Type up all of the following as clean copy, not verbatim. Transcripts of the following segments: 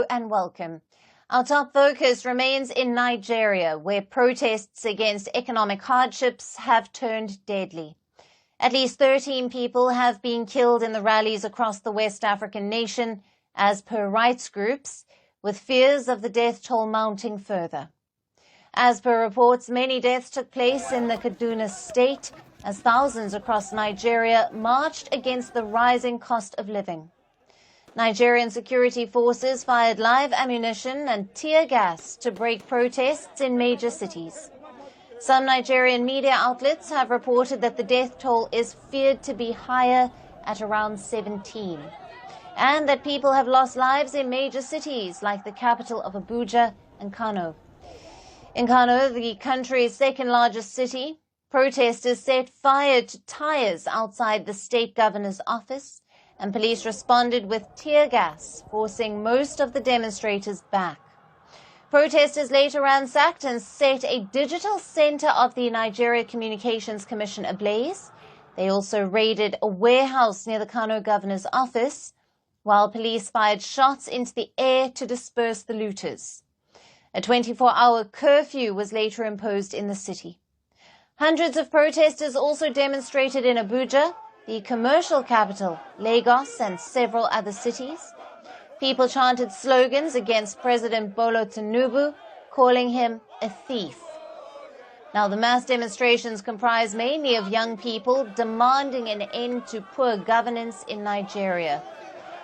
Hello and welcome. Our top focus remains in Nigeria, where protests against economic hardships have turned deadly. At least 13 people have been killed in the rallies across the West African nation, as per rights groups, with fears of the death toll mounting further. As per reports, many deaths took place in the Kaduna state, as thousands across Nigeria marched against the rising cost of living. Nigerian security forces fired live ammunition and tear gas to break protests in major cities. Some Nigerian media outlets have reported that the death toll is feared to be higher at around 17, and that people have lost lives in major cities like the capital of Abuja and Kano. In Kano, the country's second largest city, protesters set fire to tires outside the state governor's office, and police responded with tear gas, forcing most of the demonstrators back. Protesters later ransacked and set a digital center of the Nigeria Communications Commission ablaze. They also raided a warehouse near the Kano governor's office, while police fired shots into the air to disperse the looters. A 24-hour curfew was later imposed in the city. Hundreds of protesters also demonstrated in Abuja, the commercial capital, Lagos, and several other cities. People chanted slogans against President Bola Tinubu, calling him a thief. Now, the mass demonstrations comprise mainly of young people demanding an end to poor governance in Nigeria.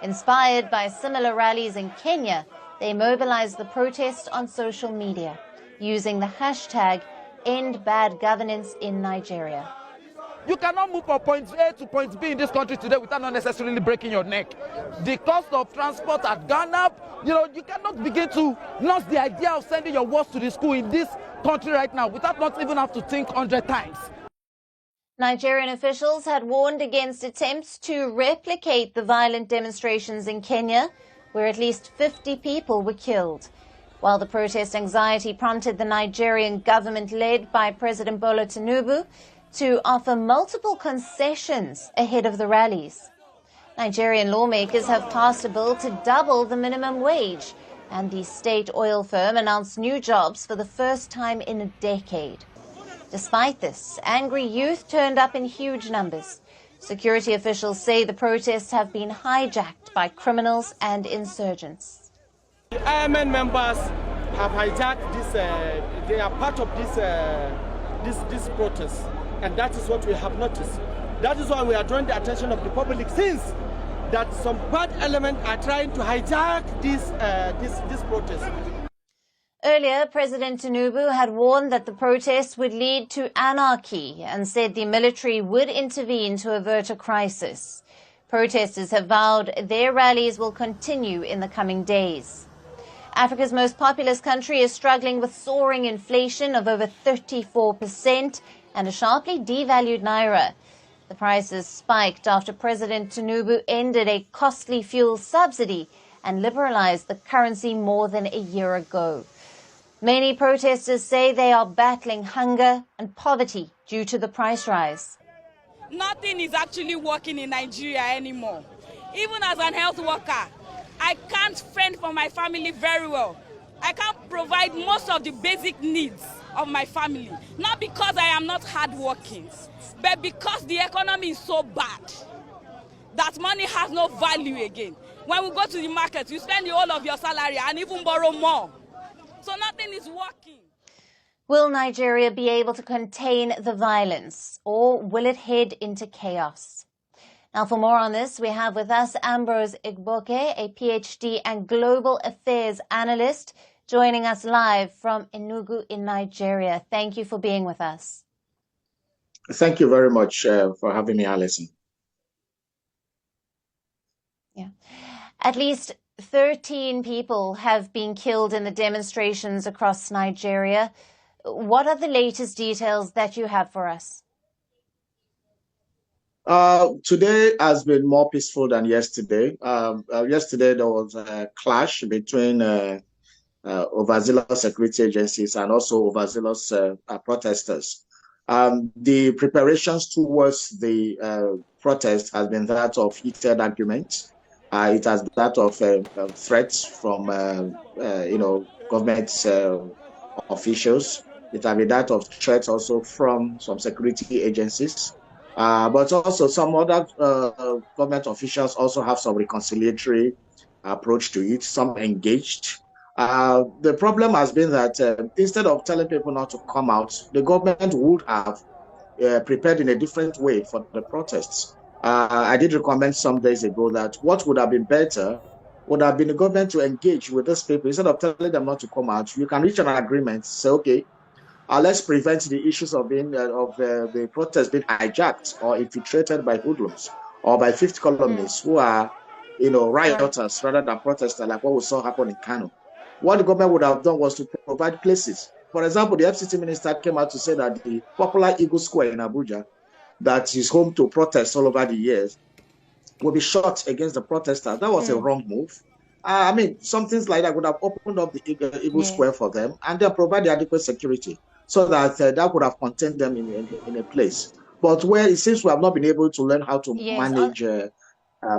Inspired by similar rallies in Kenya, they mobilized the protest on social media, using the hashtag endbadgovernance in Nigeria. You cannot move from point A to point B in this country today without not necessarily breaking your neck. The cost of transport has gone up. You cannot begin to nurse the idea of sending your words to the school in this country right now without not even have to think 100 times. Nigerian officials had warned against attempts to replicate the violent demonstrations in Kenya, where at least 50 people were killed. While the protest anxiety prompted the Nigerian government, led by President Bola Tinubu, to offer multiple concessions ahead of the rallies. Nigerian lawmakers have passed a bill to double the minimum wage, and the state oil firm announced new jobs for the first time in a decade. Despite this, angry youth turned up in huge numbers. Security officials say the protests have been hijacked by criminals and insurgents. The IMN members have hijacked this, they are part of this protest. And that is what we have noticed. That is why we are drawing the attention of the public, since that some bad elements are trying to hijack this protest. Earlier, President Tinubu had warned that the protests would lead to anarchy and said the military would intervene to avert a crisis. Protesters have vowed their rallies will continue in the coming days. Africa's most populous country is struggling with soaring inflation of over 34%. And a sharply devalued naira. The prices spiked after President Tinubu ended a costly fuel subsidy and liberalized the currency more than a year ago. Many protesters say they are battling hunger and poverty due to the price rise. Nothing is actually working in Nigeria anymore. Even as an health worker, I can't fend for my family very well. I can't provide most of the basic needs of my family, not because I am not hardworking, but because the economy is so bad that money has no value again. When we go to the market, you spend the whole of your salary and even borrow more. So nothing is working. Will Nigeria be able to contain the violence, or will it head into chaos? Now, for more on this, we have with us Ambrose Igboke, a PhD and global affairs analyst, joining us live from Enugu in Nigeria. Thank you for being with us. Thank you very much for having me, Alison. Yeah. At least 13 people have been killed in the demonstrations across Nigeria. What are the latest details that you have for us? Today has been more peaceful than yesterday. Yesterday there was a clash between overzealous security agencies and also overzealous protesters. The preparations towards the protest has been that of heated arguments It has that of threats from, government officials. It has been that of threats also from some security agencies. But also some other government officials also have some reconciliatory approach to it, some engaged. The problem has been that instead of telling people not to come out, the government would have prepared in a different way for the protests. I did recommend some days ago that what would have been better would have been the government to engage with these people instead of telling them not to come out. You can reach an agreement, say, okay, let's prevent the issues of the protests being hijacked or infiltrated by hoodlums or by fifth columnists who are, rioters rather than protesters, like what we saw happen in Kano. What the government would have done was to provide places. For example, the FCT minister came out to say that the popular Eagle Square in Abuja, that is home to protests all over the years, will be shot against the protesters. That was a wrong move. I mean, some things like that would have opened up the Eagle Square for them and then provide the adequate security so that that would have contained them in a place. But where it seems we have not been able to learn how to manage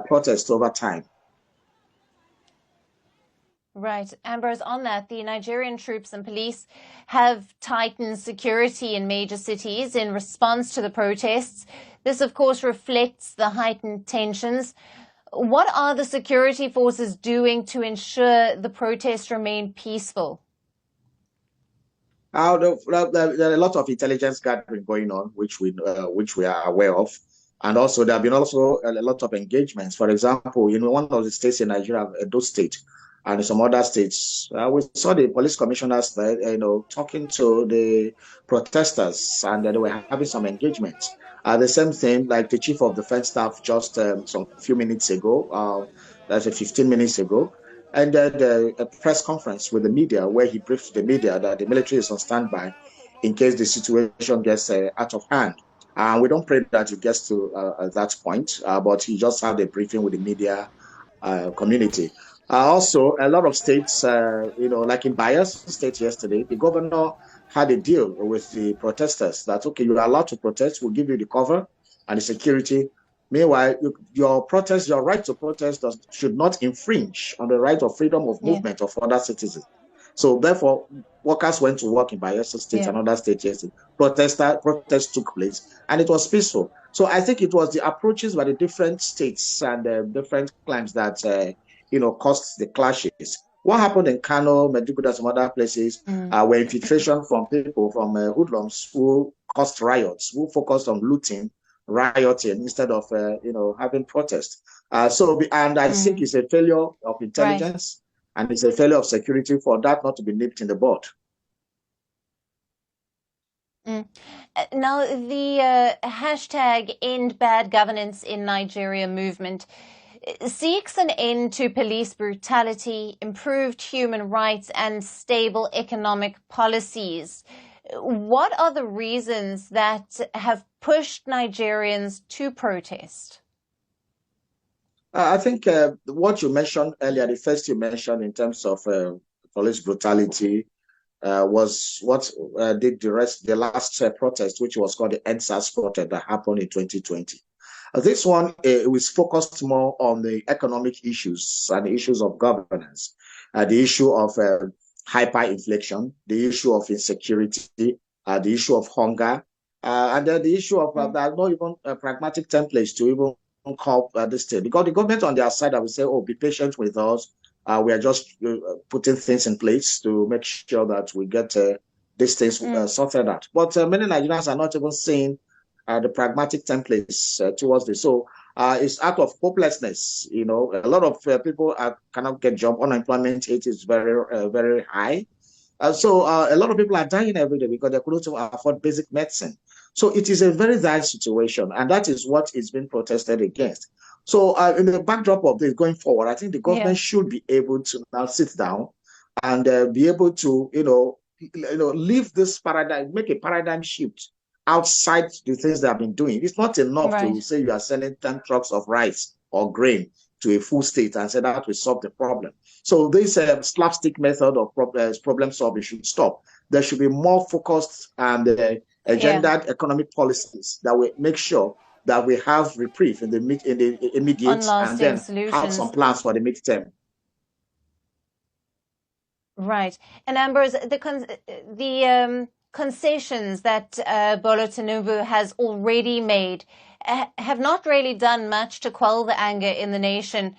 protests over time. Right. Ambrose, on that, the Nigerian troops and police have tightened security in major cities in response to the protests. This, of course, reflects the heightened tensions. What are the security forces doing to ensure the protests remain peaceful? There are a lot of intelligence gathering going on, which we are aware of. And also, there have been also a lot of engagements. For example, one of the states in Nigeria, Edo State, and some other states, we saw the police commissioners there, talking to the protesters, and they were having some engagements. The same thing, like the chief of defense staff just some few minutes ago, that's 15 minutes ago, and a press conference with the media where he briefed the media that the military is on standby in case the situation gets out of hand. We don't pray that it gets to that point, but he just had a briefing with the media community. Also, a lot of states, like in Bayelsa State yesterday, the governor had a deal with the protesters that, okay, you're allowed to protest, we'll give you the cover and the security. Meanwhile, your right to protest should not infringe on the right of freedom of movement of other citizens. So therefore, workers went to work in Bayelsa State and other states yesterday. Protests took place, and it was peaceful. So I think it was the approaches by the different states and different claims that caused the clashes. What happened in Kano, Medjugorje, and some other places were infiltration from people, from hoodlums who caused riots, who focused on looting, rioting instead of having protest. I think it's a failure of intelligence and it's a failure of security for that not to be nipped in the bud. Now, the hashtag #endbadgovernance in Nigeria movement seeks an end to police brutality, improved human rights, and stable economic policies. What are the reasons that have pushed Nigerians to protest? I think what you mentioned earlier, the first you mentioned in terms of police brutality, was what did the last protest, which was called the EndSARS protest that happened in 2020. This one was focused more on the economic issues and the issues of governance, the issue of hyperinflation, the issue of insecurity, the issue of hunger, and then the issue of there are not even pragmatic templates to even call this thing. Because the government on their side, I would say, oh, be patient with us. We are just putting things in place to make sure that we get these things sorted out. But many Nigerians are not even seeing the pragmatic templates towards this. So it's out of hopelessness. A lot of people cannot get job. Unemployment rate is very, very high. So a lot of people are dying every day because they couldn't afford basic medicine. So it is a very dire situation, and that is what is being protested against. So in the backdrop of this going forward, I think the government should be able to now sit down and be able to, leave this paradigm, make a paradigm shift outside the things they have been doing. It's not enough to say you are selling 10 trucks of rice or grain to a full state and say that will solve the problem. So this slapstick method of problem solving should stop. There should be more focused and agendaed economic policies that will make sure that we have reprieve in the immediate and then have some plans for the midterm. Right. And Ambrose, the concessions that Bola Tinubu has already made have not really done much to quell the anger in the nation.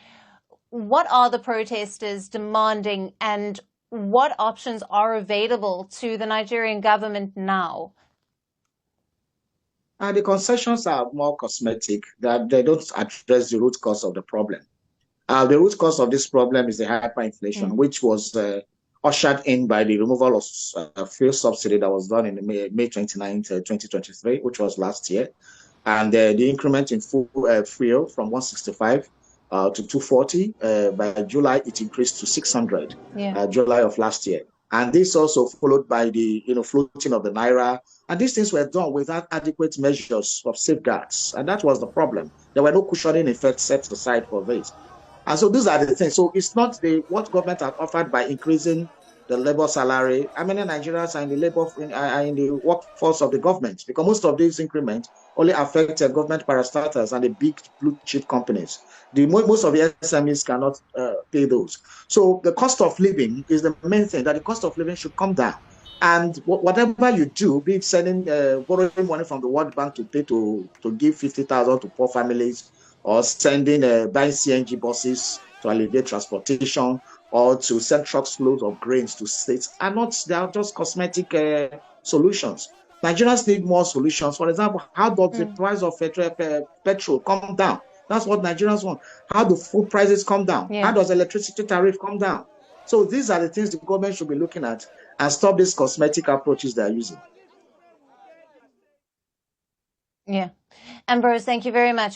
What are the protesters demanding, and what options are available to the Nigerian government now? The concessions are more cosmetic, that they don't address the root cause of the problem. The root cause of this problem is the hyperinflation, which was ushered in by the removal of fuel subsidy that was done in May 29, 2023, which was last year. And the increment in fuel from 165 to 240. By July, it increased to 600, July of last year. And this also followed by the floating of the naira. And these things were done without adequate measures of safeguards. And that was the problem. There were no cushioning effects set aside for this. And so these are the things. So it's not what government has offered by increasing the labor salary. How many Nigerians are in the workforce of the government? Because most of these increments only affect government parastatals and the big blue chip companies. Most of the SMEs cannot pay those. So the cost of living is the main thing, that the cost of living should come down. And whatever you do, be it borrowing money from the World Bank to pay to give 50,000 to poor families, or sending buying CNG buses to alleviate transportation, or to send trucks loads of grains to states, they are just cosmetic solutions. Nigerians need more solutions. For example, how does the price of petrol come down? That's what Nigerians want. How do food prices come down? How does electricity tariff come down? So these are the things the government should be looking at and stop these cosmetic approaches they are using. Ambrose, thank you very much.